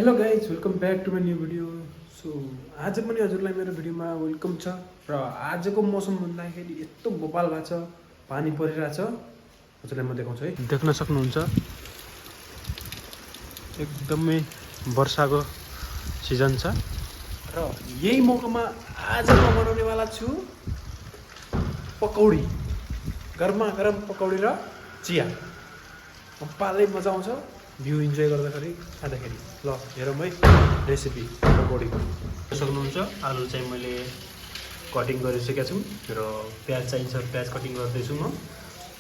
Hello guys welcome back to my new video. So आज पनि हजुरलाई मेरो भिडियोमा वेलकम छ। र आजको मौसम भन्दाखेरि यस्तो भोपाल भएको छ, पानी परिरहेछ। हजुरलाई म देखाउँछु है, देख्न सक्नुहुन्छ एकदमै वर्षाको सिजन छ। र यही मौकामा आज म बनाउनेवाला छु पकौडी, गरमा गरम पकौडी र चिया। पालै मजा आउँछ भ्यू इन्जोय गर्दाखेरि खाँदाखेरि। ल हेरौँ है रेसिपी पकौडीको। सक्नुहुन्छ आलु चाहिँ मैले कटिङ गरिसकेको छु र प्याज चाहिन्छ, प्याज कटिङ गर्दैछु म।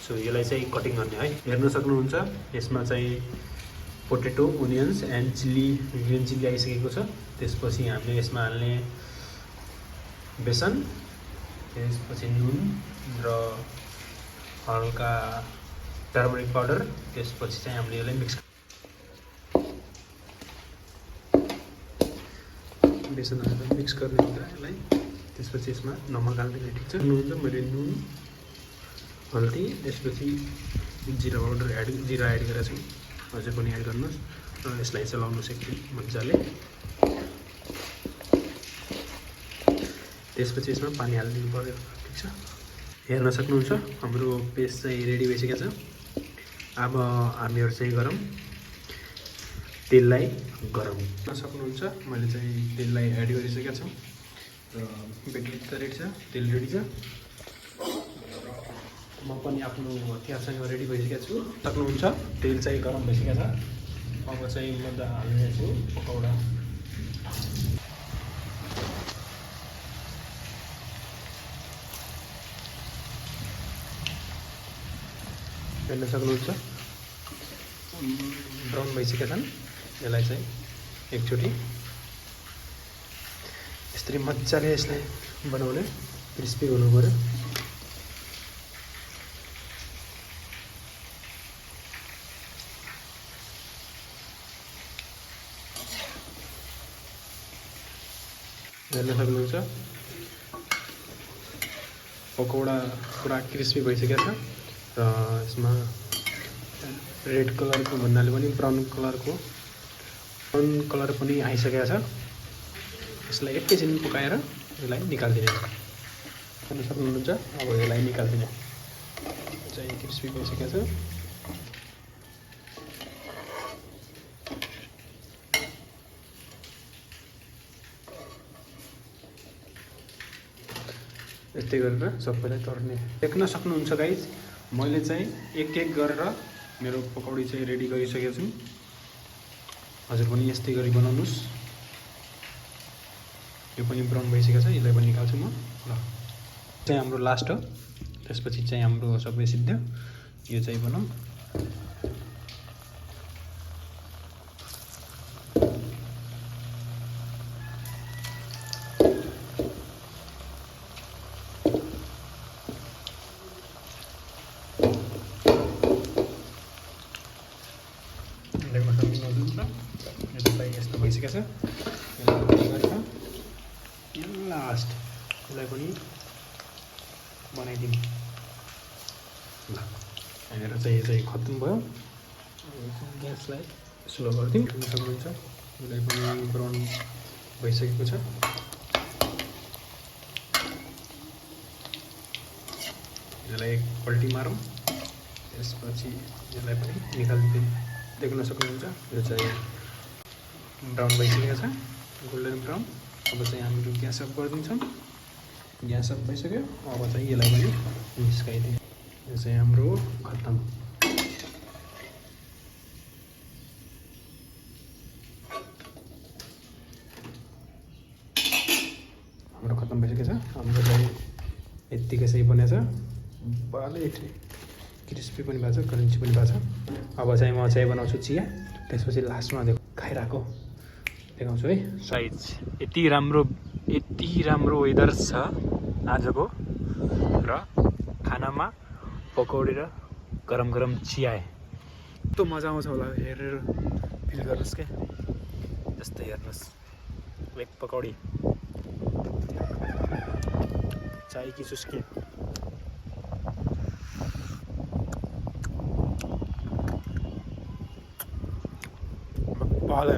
सो यसलाई चाहिँ कटिङ गर्ने है। हेर्न सक्नुहुन्छ यसमा चाहिँ potato, onions and chilli, green chilli आइसकेको छ। त्यसपछि हामीले यसमा हाल्ने बेसन, त्यसपछि नुन र हल्का टर्मरिक पाउडर। त्यसपछि चाहिँ हामीले यसलाई बेसन हालेर मिक्स गर्ने हुन्छ यसलाई। त्यसपछि यसमा नमक हालिदिने, ठिक छ। हुन्छ मैले नुन, हल्दी, त्यसपछि जिरा पाउडर जिरा एड गरेको छु। अझै पनि एड गर्नुहोस् र यसलाई चलाउनुहोस् एकछिन मजाले। त्यसपछि यसमा पानी हालिदिनु पर्यो, ठिक छ। हेर्न सक्नुहुन्छ हाम्रो पेस्ट चाहिँ रेडी भइसकेको छ। अब हामीहरू चाहिँ गरौँ तेललाई गरम गर्न सक्नुहुन्छ। मैले चाहिँ तेललाई एड गरिसकेको छु र बेटर त रेडी छ, तेल रेडी छ। म पनि आफ्नो हतियारसँग रेडी भइसकेको छु। सक्नुहुन्छ तेल चाहिँ गरम भइसकेको छ। अब चाहिँ म हाल्नेछु पकौडा। हेर्न सक्नुहुन्छ ब्राउन भइसकेका छन्। यसलाई चाहिँ एकचोटि यसरी मजाले यसलाई बनाउने, क्रिस्पी हुनु पऱ्यो। हेर्न सक्नुहुन्छ पकौडा पुरा क्रिस्पी भइसकेको छ र यसमा रेड कलरको भन्नाले पनि ब्राउन कलर पनि आइसकेको छ। यसलाई एकैछिन पकाएर यसलाई निकालिदिने हेर्न सक्नुहुन्छ। अब यसलाई निकालिदिने चाहिँ क्रिस्पी भइसकेको छ। यस्तै गरेर सबैलाई तर्ने देख्न सक्नुहुन्छ गाइज। मैले चाहिँ एक एक गरेर मेरो पकौडी चाहिँ रेडी गरिसकेको छु। हजुर पनि यस्तै गरी बनाउनुहोस्। यो पनि ब्राउन भइसकेको छ, यसलाई पनि निकाल्छु म। ल चाहिँ हाम्रो लास्ट हो, त्यसपछि चाहिँ हाम्रो सबै सिद्ध्यो। यो चाहिँ बनाऊँ। देख्न सक्नुहुन्छ यसलाई यस्तो भइसकेको छ। लास्ट यसलाई पनि बनाइदिउँ। ल हेरेर चाहिँ यो चाहिँ खत्तम भयो। ग्यासलाई स्लो गरिदिउँ। हेर्न सक्नुहुन्छ यसलाई पनि ब्राउन भइसकेको छ। यसलाई एकपल्टी मारौँ, त्यसपछि यसलाई पनि निकालिदिउँ। देख्न सक्नुहुन्छ यो चाहिँ ब्राउन भइसकेको छ, गोल्डन ब्राउन। अब चाहिँ हाम्रो ग्यास अफ गरिदिन्छौँ। ग्यास अफ भइसक्यो। अब चाहिँ यसलाई पनि निस्काइदिउँ। यो चाहिँ हाम्रो खत्तम। हाम्रो खत्तम भइसकेको छ। हाम्रो चाहिँ यत्तिकै सही बनेछ। बाले क्रिस्पी पनि भएको छ, क्रन्ची पनि भएको छ। अब चाहिँ म चाहिँ बनाउँछु चिया। त्यसपछि लास्टमा खाइरहेको देखाउँछु है। साइज यति राम्रो वेदर छ आजको। र खानामा पकौडी र गरम गरम चिया यस्तो मजा आउँछ होला। हेरेर फिल गर्नुहोस् क्या। जस्तै हेर्नुहोस् एक पकौडी, चाय कि चुस्की। पाले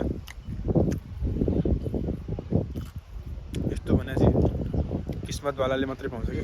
यस्तो भने चाहिँ किस्मतवालाले मात्रै पाउँछ कि